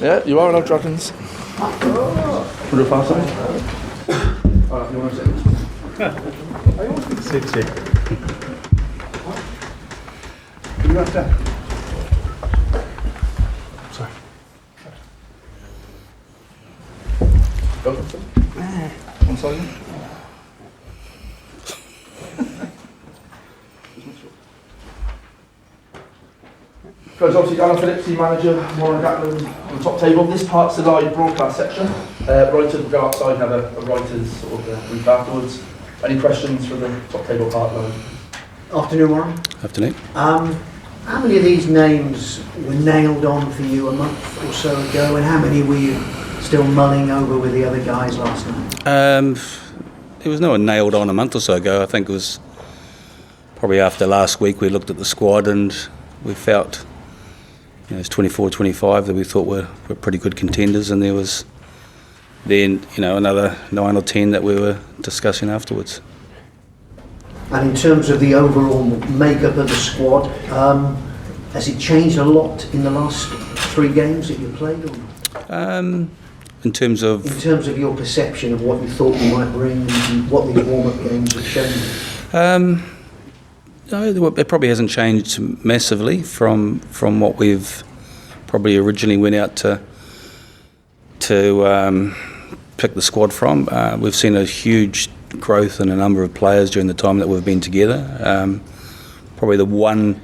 Yeah, you are allowed dragons. Want to pass on? Oh, you want to sit? Sit. You have to. Sorry. Go. One second. Guys, obviously Alan Phillips, team manager, Warren Gatland on the top table. This part's the live broadcast section. Writers will go outside and have a writer's sort of brief afterwards. Any questions for the top table part, Lauren? Afternoon, Warren. Afternoon. How many of these names were nailed on for you a month or so ago, and how many were you still mulling over with the other guys last night? There was no one nailed on a month or so ago. I think it was probably after last week we looked at the squad and we felt, it's 24, 25 that we thought were pretty good contenders, and there was then, another 9 or 10 that we were discussing afterwards. And in terms of the overall makeup of the squad, has it changed a lot in the last 3 games that you played? Or? In terms of your perception of what you thought you might bring and what these warm-up games have shown you? No, it probably hasn't changed massively from what we've probably originally went out to pick the squad from. We've seen a huge growth in a number of players during the time that we've been together. Probably the one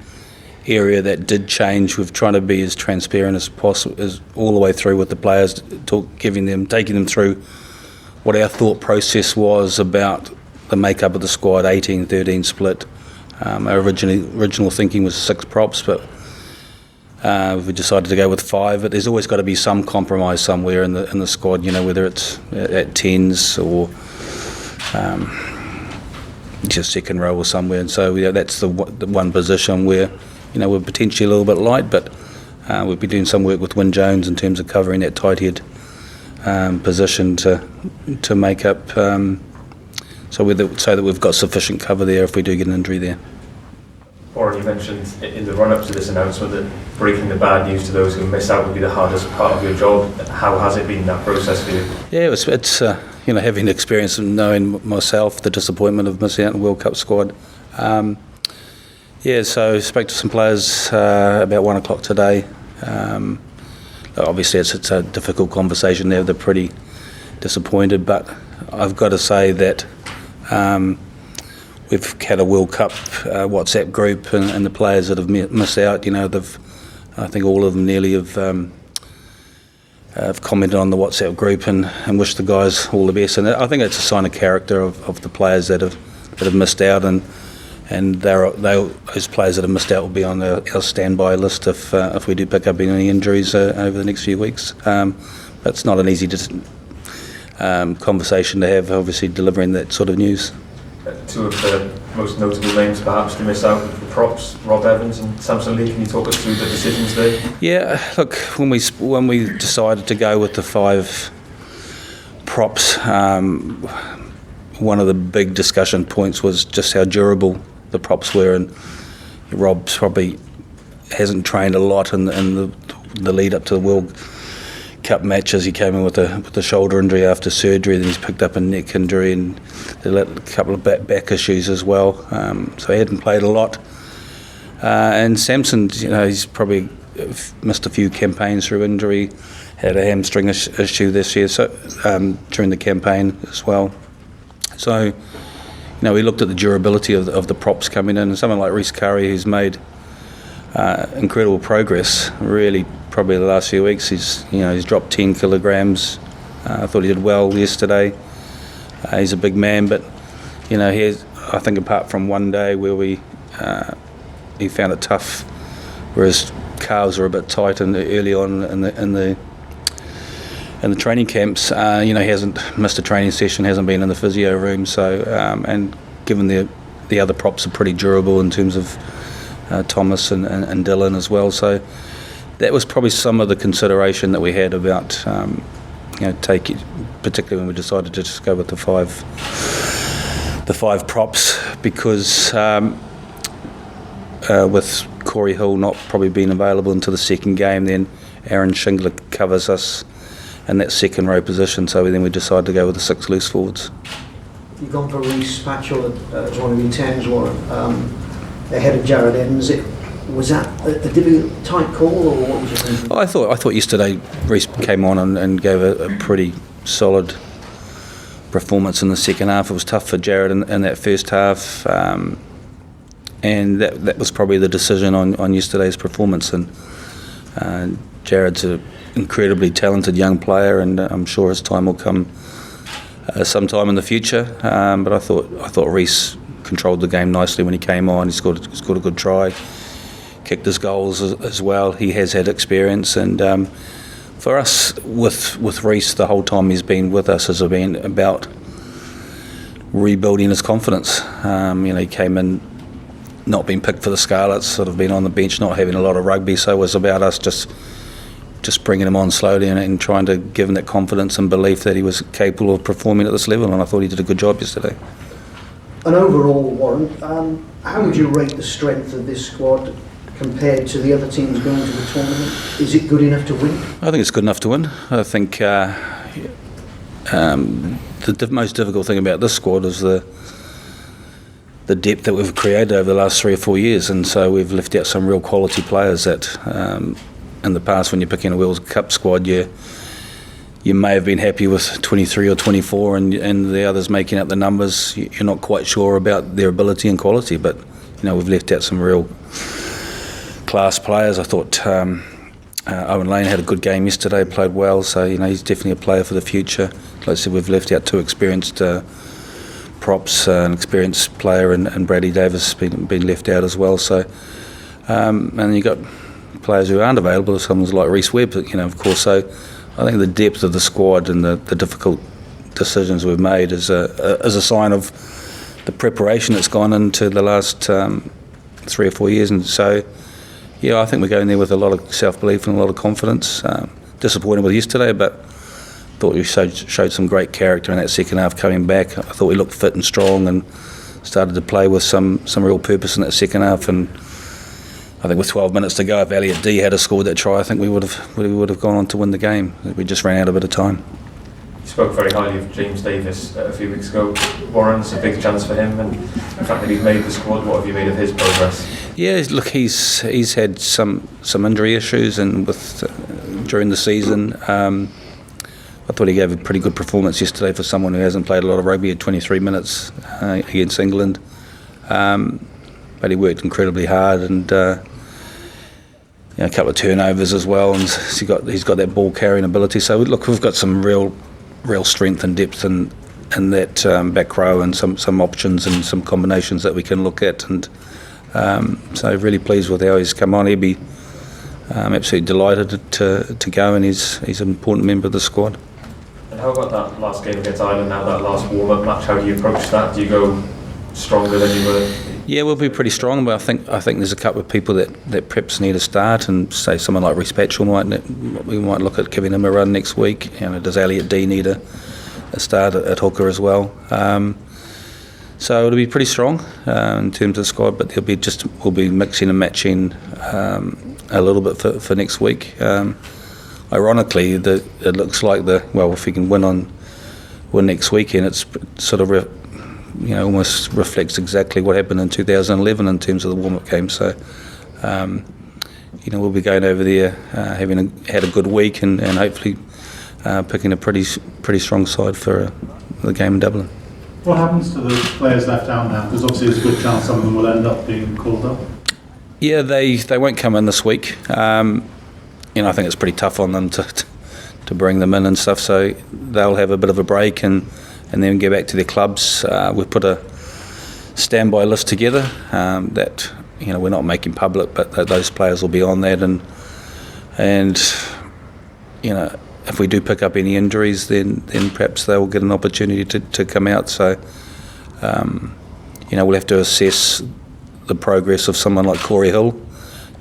area that did change, we've tried to be as transparent as possible, is all the way through with the players, taking them through what our thought process was about the makeup of the squad, 18-13 split. Our original thinking was 6 props, but we decided to go with 5. But there's always got to be some compromise somewhere in the squad, whether it's at 10s or just second row or somewhere. And so that's the one position where we're potentially a little bit light, but we've been doing some work with Wyn Jones in terms of covering that tight head position to make up. So that we've got sufficient cover there if we do get an injury there. Warren, you mentioned in the run-up to this announcement that breaking the bad news to those who miss out would be the hardest part of your job. How has it been, that process for you? Yeah, it's having experience and knowing myself the disappointment of missing out on the World Cup squad. So I spoke to some players about 1 o'clock today. Obviously it's a difficult conversation there. They're pretty disappointed, but I've got to say that we've had a World Cup WhatsApp group, and the players that have missed out, I think all of them nearly have commented on the WhatsApp group and wished the guys all the best. And I think it's a sign of character of the players that have missed out, and those players that have missed out will be on our standby list if we do pick up any injuries over the next few weeks. But it's not an easy conversation to have, obviously, delivering that sort of news. 2 of the most notable names perhaps to miss out, the props, Rob Evans and Samson Lee. Can you talk us through the decisions there? Yeah, look, when we decided to go with the 5 props, one of the big discussion points was just how durable the props were, and Rob's probably hasn't trained a lot in the lead up to the World Cup matches. He came in with a shoulder injury after surgery, then he's picked up a neck injury and a couple of back issues as well. So he hadn't played a lot. And Samson, he's probably missed a few campaigns through injury, had a hamstring issue this year, so during the campaign as well. So, we looked at the durability of the props coming in, and someone like Rhys Curry, who's made incredible progress, really, probably the last few weeks. He's dropped 10 kilograms. I thought he did well yesterday. He's a big man, but I think apart from one day where he found it tough, where his calves were a bit tight early on in the training camps. He hasn't missed a training session, hasn't been in the physio room. So and given the other props are pretty durable in terms of Thomas and Dylan as well. So that was probably some of the consideration that we had about particularly when we decided to just go with the five props, because with Cory Hill not probably being available until the second game, then Aaron Shingler covers us in that second row position, so then we decided to go with the 6 loose forwards. You've gone for Rhys Patchell as one of your 10s, Warren, ahead of Jared Evans. Was that a difficult, tight call, or what was you thinking? I thought yesterday Rhys came on and gave a pretty solid performance in the second half. It was tough for Jared in that first half, and that was probably the decision on yesterday's performance. And Jared's an incredibly talented young player, and I'm sure his time will come sometime in the future. But I thought Rhys controlled the game nicely when he came on. He scored a good try, kicked his goals as well. He has had experience, and for us with Rhys, the whole time he's been with us has been about rebuilding his confidence. He came in not being picked for the Scarlets, sort of been on the bench, not having a lot of rugby, so it was about us just bringing him on slowly and trying to give him that confidence and belief that he was capable of performing at this level, and I thought he did a good job yesterday. And overall, Warren, how would you rate the strength of this squad compared to the other teams going to the tournament? Is it good enough to win? I think it's good enough to win. I think the most difficult thing about this squad is the depth that we've created over the last 3 or 4 years, and so we've left out some real quality players that in the past, when you're picking a World Cup squad, you may have been happy with 23 or 24 and the others making up the numbers. You're not quite sure about their ability and quality, but we've left out some real class players. I thought Owen Lane had a good game yesterday, played well, so he's definitely a player for the future. Like I said, we've left out 2 experienced props, an experienced player, and Bradley Davis been left out as well. So, and you got players who aren't available, someone like Rhys Webb, of course. So, I think the depth of the squad and the difficult decisions we've made is a sign of the preparation that's gone into the last 3 or 4 years, and so. Yeah, I think we're going there with a lot of self-belief and a lot of confidence. Disappointed with yesterday, but thought we showed some great character in that second half coming back. I thought we looked fit and strong and started to play with some real purpose in that second half. And I think with 12 minutes to go, if Elliot D had scored that try, I think we would have gone on to win the game. We just ran out a bit of time. You spoke very highly of James Davis a few weeks ago. Warren's a big chance for him, and the fact that he's made the squad, what have you made of his progress? Yeah, look, he's had some injury issues, and during the season, I thought he gave a pretty good performance yesterday for someone who hasn't played a lot of rugby. At 23 minutes against England, but he worked incredibly hard, and a couple of turnovers as well, and he's got that ball carrying ability. So look, we've got some real strength and depth in that back row, and some options and some combinations that we can look at, and so really pleased with how he's come on. He'd be absolutely delighted to go, and he's an important member of the squad. And how about that last game against Ireland, now that last warm-up match? How do you approach that? Do you go stronger than you were? Yeah, we'll be pretty strong, but I think there's a couple of people that perhaps need a start, and say someone like Rhys Patchell we might look at giving him a run next week. Does Elliot D need a start at hooker as well? So it'll be pretty strong in terms of the squad, but we'll be mixing and matching a little bit for next week. Ironically, it looks like if we can win next weekend, it's sort of almost reflects exactly what happened in 2011 in terms of the warm-up game. So we'll be going over there having had a good week and hopefully picking a pretty strong side for the game in Dublin. What happens to the players left out now? Because obviously there's a good chance some of them will end up being called up. Yeah, they won't come in this week. I think it's pretty tough on them to bring them in and stuff. So they'll have a bit of a break and then get back to their clubs. We've put a standby list together that we're not making public, but those players will be on that. And if we do pick up any injuries, then perhaps they will get an opportunity to come out. So, we'll have to assess the progress of someone like Cory Hill.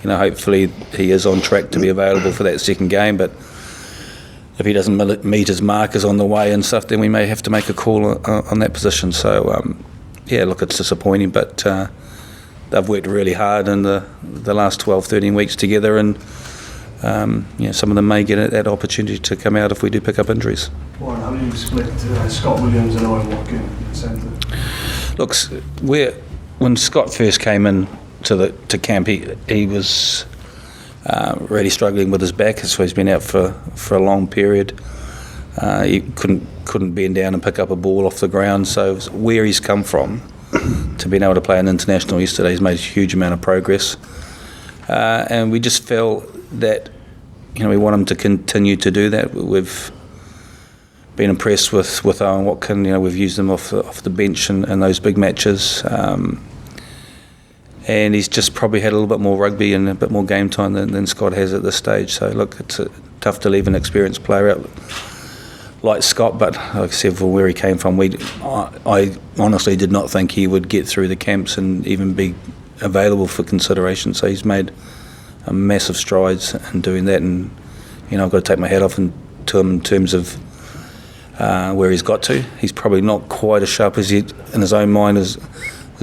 Hopefully he is on track to be available for that second game, but if he doesn't meet his markers on the way and stuff, then we may have to make a call on that position. So, look, it's disappointing, but they've worked really hard in the last 12, 13 weeks together, and some of them may get that opportunity to come out if we do pick up injuries. Warren, how do you split Scott Williams and Owen Watkin in centre? Look, when Scott first came in to camp, he was really struggling with his back, so he's been out for a long period. He couldn't bend down and pick up a ball off the ground. So where he's come from to being able to play an international yesterday, he's made a huge amount of progress. And we just felt that we want him to continue to do that. We've been impressed with Owen Watkin. We've used him off the bench in those big matches. And he's just probably had a little bit more rugby and a bit more game time than Scott has at this stage. So look, it's tough to leave an experienced player out like Scott, but like I said, for where he came from, I honestly did not think he would get through the camps and even be available for consideration. So he's made a massive strides in doing that, and I've got to take my hat off to him in terms of where he's got to. He's probably not quite as sharp as he in his own mind as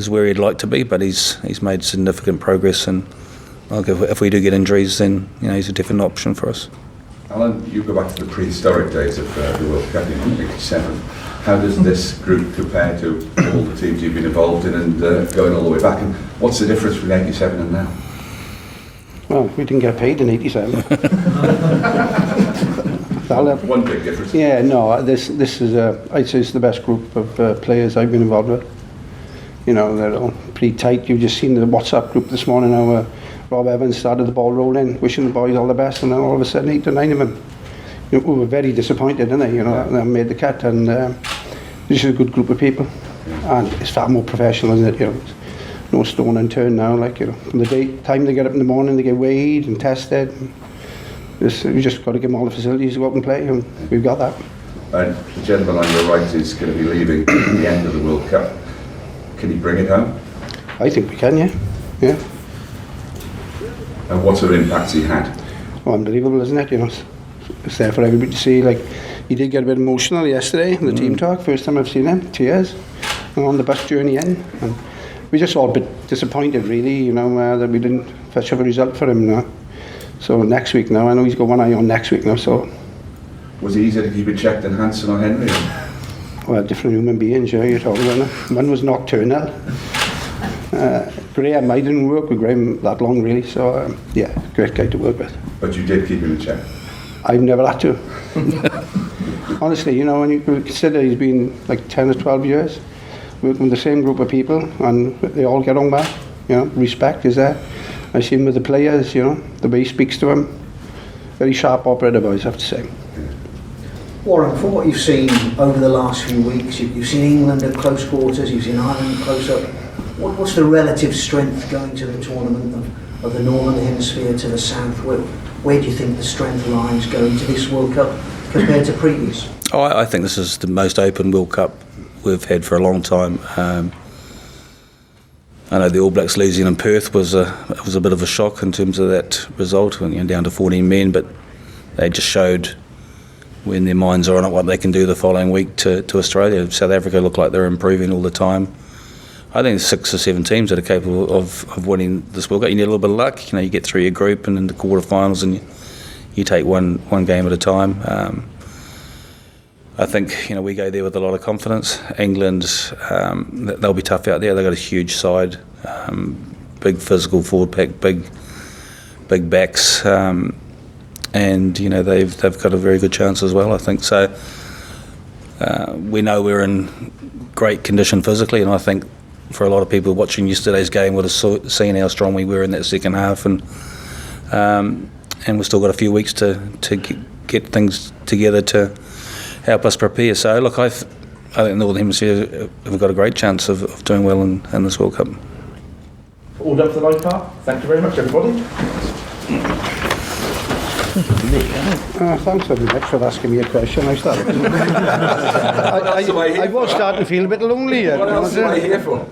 where he'd like to be, but he's made significant progress, and if we do get injuries, then he's a different option for us. Alan, you go back to the prehistoric days of the World Cup in '87. How does this group compare to all the teams you've been involved in and going all the way back? And what's the difference between '87 and now? Well, we didn't get paid in '87. One big difference. Yeah, no, this is I'd say it's the best group of players I've been involved with. They're all pretty tight. You've just seen the WhatsApp group this morning how Rob Evans started the ball rolling, wishing the boys all the best, and then all of a sudden 8 or 9 of them we were very disappointed, didn't they? They made the cut, and this is a good group of people, and it's far more professional, isn't it? No stone unturned now. From the time they get up in the morning, they get weighed and tested. We just got to give them all the facilities to go out and play, and we've got that. And the gentleman on your right is going to be leaving at the end of the World Cup. Can he bring it home? I think we can, yeah. And what sort of impacts he had? Oh, unbelievable, isn't it? It's there for everybody to see. He did get a bit emotional yesterday in the team talk. First time I've seen him, tears, and on the bus journey in. And we just all a bit disappointed, really, that we didn't fetch up a result for him now. So next week now, I know he's got one eye on next week now. So was it easier to keep it checked than Hansen or Henry? Well, different human beings, you're talking about. One was nocturnal. Graham, I didn't work with Graham that long, really, so great guy to work with. But you did keep him in check? I've never had to. Honestly, when you consider he's been like 10 or 12 years working with the same group of people, and they all get on well, respect is there. I see him with the players, the way he speaks to them. Very sharp operator, boys, I have to say. Warren, from what you've seen over the last few weeks, you've seen England at close quarters, you've seen Ireland close up. What's the relative strength going to the tournament of the Northern Hemisphere to the South? Where do you think the strength lies going to this World Cup compared to previous? I think this is the most open World Cup we've had for a long time. I know the All Blacks losing in Perth was a bit of a shock in terms of that result, down to 14 men, but they just showed when their minds are on it what they can do the following week to Australia. South Africa look like they're improving all the time. I think there's 6 or 7 teams that are capable of winning this World Cup. You need a little bit of luck. You get through your group and in the quarterfinals, and you take one game at a time. I think we go there with a lot of confidence. England, they'll be tough out there. They've got a huge side, big physical forward pack, big backs, and they've got a very good chance as well, I think. So we know we're in great condition physically, and I think for a lot of people watching yesterday's game would have seen how strong we were in that second half, and we've still got a few weeks to get things together to help us prepare. So look, I think the Northern Hemisphere have got a great chance of doing well in this World Cup. All done for the live part. Thank you very much, everybody. Thanks very much for asking me a question. I was starting to feel a bit lonely. What else am I here for?